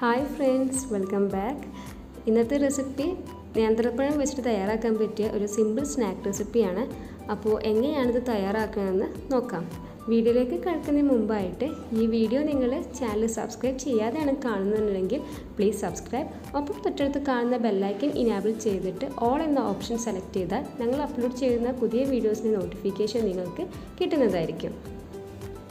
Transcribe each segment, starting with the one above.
Hi friends, welcome back. ഇന്നത്തെ recipe നേന്ത്രപ്പഴം വെച്ചിട്ട് തയ്യാറാക്കാൻ പറ്റിയ ഒരു സിമ്പിൾ സ്നാക്ക് റെസിപ്പിയാണ്. അപ്പോൾ എങ്ങനെയാണിത് തയ്യാറാക്കുന്നതെന്ന് നോക്കാം. വീഡിയോയിലേക്ക് കടക്കുന്നതിന് മുമ്പായിട്ട് ഈ വീഡിയോ നിങ്ങൾ ചാനൽ സബ്സ്ക്രൈബ് ചെയ്യാതെയാണ് കാണുന്നുണ്ടെങ്കിൽ പ്ലീസ് സബ്സ്ക്രൈബ്. ഒപ്പം തൊട്ടടുത്ത് കാണുന്ന ബെല്ലൈക്കൻ ഇനാബിൾ ചെയ്തിട്ട് ഓൾ എന്ന ഓപ്ഷൻ സെലക്ട് ചെയ്താൽ ഞങ്ങൾ അപ്ലോഡ് ചെയ്യുന്ന പുതിയ വീഡിയോസിൻ്റെ നോട്ടിഫിക്കേഷൻ നിങ്ങൾക്ക് കിട്ടുന്നതായിരിക്കും.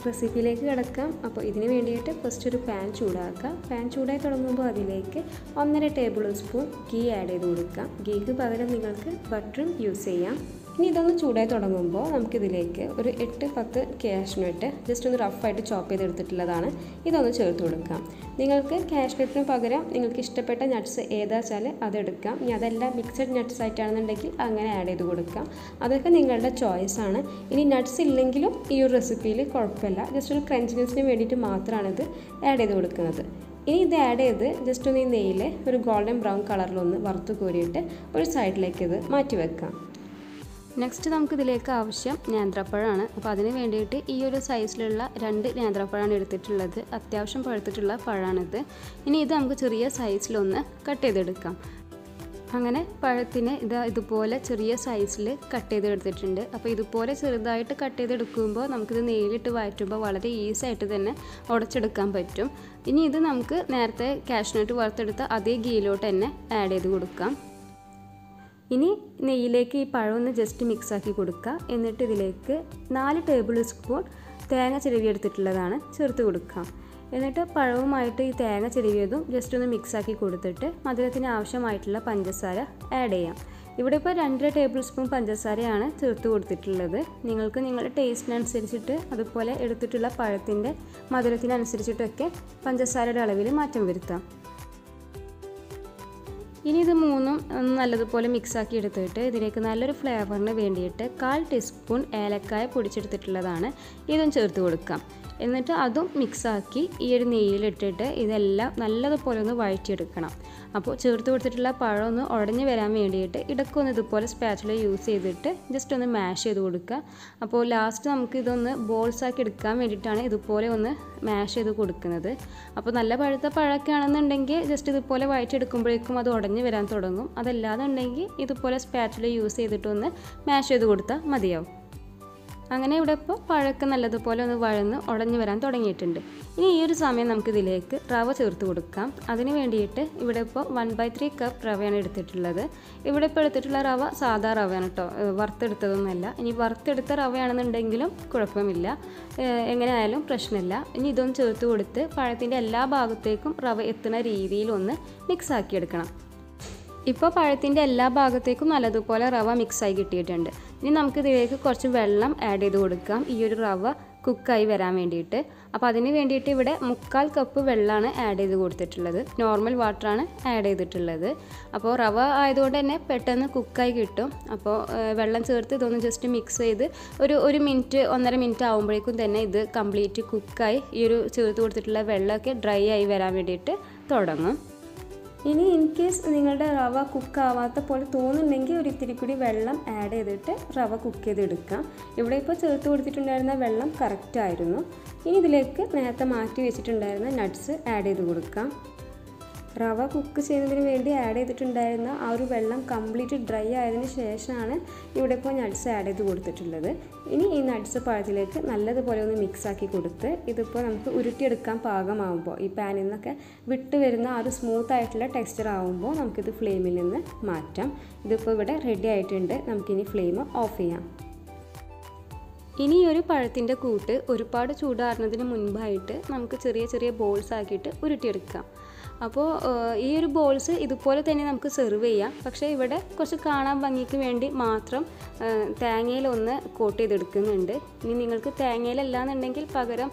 റെസിപ്പിയിലേക്ക് കിടക്കാം. അപ്പോൾ ഇതിന് വേണ്ടിയിട്ട് ഫസ്റ്റ് ഒരു പാൻ ചൂടാക്കുക. പാൻ ചൂടായി തുടങ്ങുമ്പോൾ അതിലേക്ക് 1.5 ടേബിൾ സ്പൂൺ ഗീ ആഡ് ചെയ്ത് കൊടുക്കാം. ഗീക്ക് പകരം നിങ്ങൾക്ക് ബട്ടറും യൂസ് ചെയ്യാം. ഇനി ഇതൊന്ന് ചൂടായി തുടങ്ങുമ്പോൾ നമുക്കിതിലേക്ക് ഒരു 8-10 കാഷ്നട്ട് ജസ്റ്റ് ഒന്ന് റഫായിട്ട് ചോപ്പ് ചെയ്തെടുത്തിട്ടുള്ളതാണ്. ഇതൊന്ന് ചേർത്ത് കൊടുക്കാം. നിങ്ങൾക്ക് കാഷ്നട്ടിന് പകരം നിങ്ങൾക്ക് ഇഷ്ടപ്പെട്ട നട്ട്സ് ഏതാ വെച്ചാൽ അതെടുക്കാം. ഇനി അതെല്ലാം മിക്സഡ് നട്ട്സ് ആയിട്ടാണെന്നുണ്ടെങ്കിൽ അങ്ങനെ ആഡ് ചെയ്ത് കൊടുക്കാം. അതൊക്കെ നിങ്ങളുടെ ചോയ്സാണ്. ഇനി നട്ട്സ് ഇല്ലെങ്കിലും ഈ ഒരു റെസിപ്പിയിൽ കുഴപ്പമില്ല. ജസ്റ്റ് ഒരു ക്രഞ്ചിനെസ്സിന് വേണ്ടിയിട്ട് മാത്രമാണ് ഇത് ആഡ് ചെയ്ത് കൊടുക്കുന്നത്. ഇനി ഇത് ആഡ് ചെയ്ത് ജസ്റ്റ് ഒന്ന് ഈ നെയ്യിൽ ഒരു ഗോൾഡൻ ബ്രൗൺ കളറിലൊന്ന് വറുത്ത് കോരിയിട്ട് ഒരു സൈഡിലേക്ക് ഇത് മാറ്റി വെക്കാം. നെക്സ്റ്റ് നമുക്കിതിലേക്ക് ആവശ്യം നേന്ത്രപ്പഴമാണ്. അപ്പോൾ അതിന് വേണ്ടിയിട്ട് ഈ ഒരു സൈസിലുള്ള 2 നേന്ത്രപ്പഴമാണ് എടുത്തിട്ടുള്ളത്. അത്യാവശ്യം പഴുത്തിട്ടുള്ള പഴമാണിത്. ഇനി ഇത് നമുക്ക് ചെറിയ സൈസിലൊന്ന് കട്ട് ചെയ്തെടുക്കാം. അങ്ങനെ പഴത്തിന് ഇതുപോലെ ചെറിയ സൈസിൽ കട്ട് ചെയ്തെടുത്തിട്ടുണ്ട്. അപ്പോൾ ഇതുപോലെ ചെറുതായിട്ട് കട്ട് ചെയ്തെടുക്കുമ്പോൾ നമുക്കിത് നെയ്യിലിട്ട് വഴറ്റുമ്പോൾ വളരെ ഈസി ആയിട്ട് തന്നെ ഉടച്ചെടുക്കാൻ പറ്റും. ഇനി ഇത് നമുക്ക് നേരത്തെ കാഷ്നട്ട് വറുത്തെടുത്ത അതേ ഗീയിലോട്ട് തന്നെ ആഡ് ചെയ്ത് കൊടുക്കാം. ഇനി നെയ്യിലേക്ക് ഈ പഴം ഒന്ന് ജസ്റ്റ് മിക്സാക്കി കൊടുക്കുക. എന്നിട്ട് ഇതിലേക്ക് 4 ടേബിൾ സ്പൂൺ തേങ്ങ ചിരവിയെടുത്തിട്ടുള്ളതാണ് ചേർത്ത് കൊടുക്കാം. എന്നിട്ട് പഴവുമായിട്ട് ഈ തേങ്ങ ചിരവിയതും ജസ്റ്റ് ഒന്ന് മിക്സാക്കി കൊടുത്തിട്ട് മധുരത്തിന് ആവശ്യമായിട്ടുള്ള പഞ്ചസാര ആഡ് ചെയ്യാം. ഇവിടെ ഇപ്പോൾ 2.5 ടേബിൾ സ്പൂൺ പഞ്ചസാരയാണ് ചേർത്ത് കൊടുത്തിട്ടുള്ളത്. നിങ്ങൾക്ക് നിങ്ങളുടെ ടേസ്റ്റിനനുസരിച്ചിട്ട് അതുപോലെ എടുത്തിട്ടുള്ള പഴത്തിൻ്റെ മധുരത്തിനനുസരിച്ചിട്ടൊക്കെ പഞ്ചസാരയുടെ അളവിൽ മാറ്റം വരുത്താം. ഇനി ഇത് മൂന്നും നല്ലതുപോലെ മിക്സാക്കി എടുത്തിട്ട് ഇതിലേക്ക് നല്ലൊരു ഫ്ലേവറിന് വേണ്ടിയിട്ട് 1/4 ടീസ്പൂൺ ഏലക്കായ പൊടിച്ചെടുത്തിട്ടുള്ളതാണ്. ഇതും ചേർത്ത് കൊടുക്കാം. എന്നിട്ട് അതും മിക്സാക്കി ഈ ഒരു നെയ്യിലിട്ടിട്ട് ഇതെല്ലാം നല്ലതുപോലെ ഒന്ന് വഴറ്റിയെടുക്കണം. അപ്പോൾ ചേർത്ത് കൊടുത്തിട്ടുള്ള പഴം ഒന്ന് ഉടഞ്ഞു വരാൻ വേണ്ടിയിട്ട് ഇടയ്ക്കൊന്ന് ഇതുപോലെ സ്പാച്ചുല യൂസ് ചെയ്തിട്ട് ജസ്റ്റ് ഒന്ന് മാഷ് ചെയ്ത് കൊടുക്കുക. അപ്പോൾ ലാസ്റ്റ് നമുക്ക് ഇതൊന്ന് ബോൾസാക്കി എടുക്കാൻ വേണ്ടിയിട്ടാണ് ഇതുപോലെ ഒന്ന് മാഷ് ചെയ്ത് കൊടുക്കുന്നത്. അപ്പോൾ നല്ല പഴുത്ത പഴമൊക്കെ ആണെന്നുണ്ടെങ്കിൽ ജസ്റ്റ് ഇതുപോലെ വഴറ്റിയെടുക്കുമ്പോഴേക്കും അത് ഉടഞ്ഞു വരാൻ തുടങ്ങും. അതല്ലാന്നുണ്ടെങ്കിൽ ഇതുപോലെ സ്പാച്ചുല യൂസ് ചെയ്തിട്ടൊന്ന് മാഷ് ചെയ്ത് കൊടുത്താൽ മതിയാവും. അങ്ങനെ ഇവിടെ ഇപ്പോൾ പഴമൊക്കെ നല്ലതുപോലെ ഒന്ന് വഴന്ന് ഉടഞ്ഞു വരാൻ തുടങ്ങിയിട്ടുണ്ട്. ഇനി ഈ ഒരു സമയം നമുക്കിതിലേക്ക് റവ ചേർത്ത് കൊടുക്കാം. അതിന് വേണ്ടിയിട്ട് ഇവിടെ ഇപ്പോൾ 1/3 കപ്പ് റവയാണ് എടുത്തിട്ടുള്ളത്. ഇവിടെ ഇപ്പോൾ എടുത്തിട്ടുള്ള റവ സാധാ റവയാണ് കേട്ടോ, വറുത്തെടുത്തതൊന്നുമല്ല. ഇനി വറുത്തെടുത്ത റവയാണെന്നുണ്ടെങ്കിലും കുഴപ്പമില്ല, എങ്ങനെ ആയാലും പ്രശ്നമില്ല. ഇനി ഇതൊന്ന് ചേർത്ത് കൊടുത്ത് പഴത്തിൻ്റെ എല്ലാ ഭാഗത്തേക്കും റവ എത്തുന്ന രീതിയിൽ ഒന്ന് മിക്സാക്കി എടുക്കണം. ഇപ്പോൾ പഴത്തിൻ്റെ എല്ലാ ഭാഗത്തേക്കും നല്ലതുപോലെ റവ മിക്സായി കിട്ടിയിട്ടുണ്ട്. ഇനി നമുക്കിതിലേക്ക് കുറച്ച് വെള്ളം ആഡ് ചെയ്ത് കൊടുക്കാം, ഈ ഒരു റവ കുക്കായി വരാൻ വേണ്ടിയിട്ട്. അപ്പോൾ അതിന് വേണ്ടിയിട്ട് ഇവിടെ 3/4 കപ്പ് വെള്ളമാണ് ആഡ് ചെയ്ത് കൊടുത്തിട്ടുള്ളത്. നോർമൽ വാട്ടറാണ് ആഡ് ചെയ്തിട്ടുള്ളത്. അപ്പോൾ റവ ആയതുകൊണ്ട് തന്നെ പെട്ടെന്ന് കുക്കായി കിട്ടും. അപ്പോൾ വെള്ളം ചേർത്ത് ഇതൊന്ന് ജസ്റ്റ് മിക്സ് ചെയ്ത് ഒരു 1 മിനിറ്റ് 1.5 മിനിറ്റ് ആകുമ്പോഴേക്കും തന്നെ ഇത് കംപ്ലീറ്റ് കുക്കായി ഈ ഒരു ചേർത്ത് കൊടുത്തിട്ടുള്ള വെള്ളമൊക്കെ ഡ്രൈ ആയി വരാൻ വേണ്ടിയിട്ട് തുടങ്ങും. ഇനി ഇൻ കേസ് നിങ്ങളുടെ റവ കുക്കാവാത്ത പോലെ തോന്നുന്നുണ്ടെങ്കിൽ ഒരു ഇത്തിരി കൂടി വെള്ളം ആഡ് ചെയ്തിട്ട് റവ കുക്ക് ചെയ്തെടുക്കാം. ഇവിടെ ഇപ്പോൾ ചേർത്ത് കൊടുത്തിട്ടുണ്ടായിരുന്ന വെള്ളം കറക്റ്റായിരുന്നു. ഇനി ഇതിലേക്ക് നേരത്തെ മാറ്റി വെച്ചിട്ടുണ്ടായിരുന്ന നട്ട്സ് ആഡ് ചെയ്ത് കൊടുക്കാം. റവ കുക്ക് ചെയ്യുന്നതിന് വേണ്ടി ആഡ് ചെയ്തിട്ടുണ്ടായിരുന്ന ആ ഒരു വെള്ളം കംപ്ലീറ്റ് ഡ്രൈ ആയതിനു ശേഷമാണ് ഇവിടെ ഇപ്പോൾ നട്ട്സ് ആഡ് ചെയ്ത് കൊടുത്തിട്ടുള്ളത്. ഇനി ഈ നട്ട്സ് പഴത്തിലേക്ക് നല്ലതുപോലെ ഒന്ന് മിക്സാക്കി കൊടുത്ത് ഇതിപ്പോൾ നമുക്ക് ഉരുട്ടിയെടുക്കാൻ പാകമാകുമ്പോൾ ഈ പാനിൽ നിന്നൊക്കെ വിട്ട് വരുന്ന ആ ഒരു സ്മൂത്ത് ആയിട്ടുള്ള ടെക്സ്ചർ ആകുമ്പോൾ നമുക്കിത് ഫ്ലെയിമിൽ നിന്ന് മാറ്റാം. ഇതിപ്പോൾ ഇവിടെ റെഡി ആയിട്ടുണ്ട്. നമുക്കിനി ഫ്ലെയിം ഓഫ് ചെയ്യാം. ഇനി ഒരു പഴത്തിൻ്റെ കൂട്ട് ഒരുപാട് ചൂടാറുന്നതിന് മുൻപായിട്ട് നമുക്ക് ചെറിയ ചെറിയ ബോൾസ് ആക്കിയിട്ട് ഉരുട്ടിയെടുക്കാം. അപ്പോൾ ഈ ഒരു ബോൾസ് ഇതുപോലെ തന്നെ നമുക്ക് സെർവ് ചെയ്യാം. പക്ഷേ ഇവിടെ കുറച്ച് കാണാൻ ഭംഗിക്ക് വേണ്ടി മാത്രം തേങ്ങയിലൊന്ന് കോട്ട് ചെയ്തെടുക്കുന്നുണ്ട്. ഇനി നിങ്ങൾക്ക് തേങ്ങയിലല്ലാന്നുണ്ടെങ്കിൽ പകരം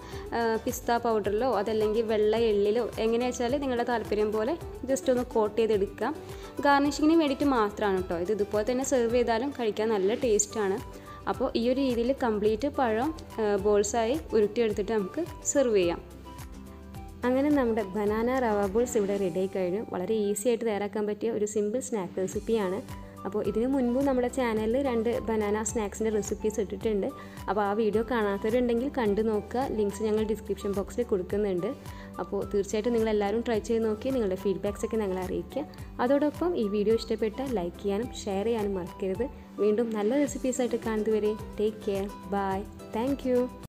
പിസ്ത പൗഡറിലോ അതല്ലെങ്കിൽ വെള്ള എള്ളിലോ എങ്ങനെയാ വെച്ചാൽ നിങ്ങളുടെ താല്പര്യം പോലെ ജസ്റ്റ് ഒന്ന് കോട്ട് ചെയ്തെടുക്കാം. ഗാർണിഷിങ്ങിന് വേണ്ടിയിട്ട് മാത്രമാണ് കേട്ടോ. ഇത് ഇതുപോലെ തന്നെ സെർവ് ചെയ്താലും കഴിക്കാൻ നല്ല ടേസ്റ്റാണ്. അപ്പോൾ ഈ ഒരു രീതിയിൽ കംപ്ലീറ്റ് പഴം ബോൾസായി ഉരുട്ടിയെടുത്തിട്ട് നമുക്ക് സെർവ് ചെയ്യാം. അങ്ങനെ നമ്മുടെ ബനാന റവ ബോൾസ് ഇവിടെ റെഡി ആയി കഴിഞ്ഞു. വളരെ ഈസി ആയിട്ട് തയ്യാറാക്കാൻ പറ്റിയ ഒരു സിമ്പിൾ സ്നാക്ക് റെസിപ്പിയാണ്. അപ്പോൾ ഇതിന് മുൻപ് നമ്മുടെ ചാനലിൽ 2 ബനാന സ്നാക്സിൻ്റെ റെസിപ്പീസ് ഇട്ടിട്ടുണ്ട്. അപ്പോൾ ആ വീഡിയോ കാണാത്തവരുണ്ടെങ്കിൽ കണ്ടു നോക്കുക. ലിങ്ക്സ് ഞങ്ങൾ ഡിസ്ക്രിപ്ഷൻ ബോക്സിൽ കൊടുക്കുന്നുണ്ട്. അപ്പോൾ തീർച്ചയായിട്ടും നിങ്ങളെല്ലാവരും ട്രൈ ചെയ്ത് നോക്കി നിങ്ങളുടെ ഫീഡ്ബാക്സൊക്കെ ഞങ്ങളെ അറിയിക്കുക. അതോടൊപ്പം ഈ വീഡിയോ ഇഷ്ടപ്പെട്ടാൽ ലൈക്ക് ചെയ്യാനും ഷെയർ ചെയ്യാനും മറക്കരുത്. വീണ്ടും നല്ല റെസിപ്പീസായിട്ട് കാണുന്നതുവരെ take care. Bye. Thank U.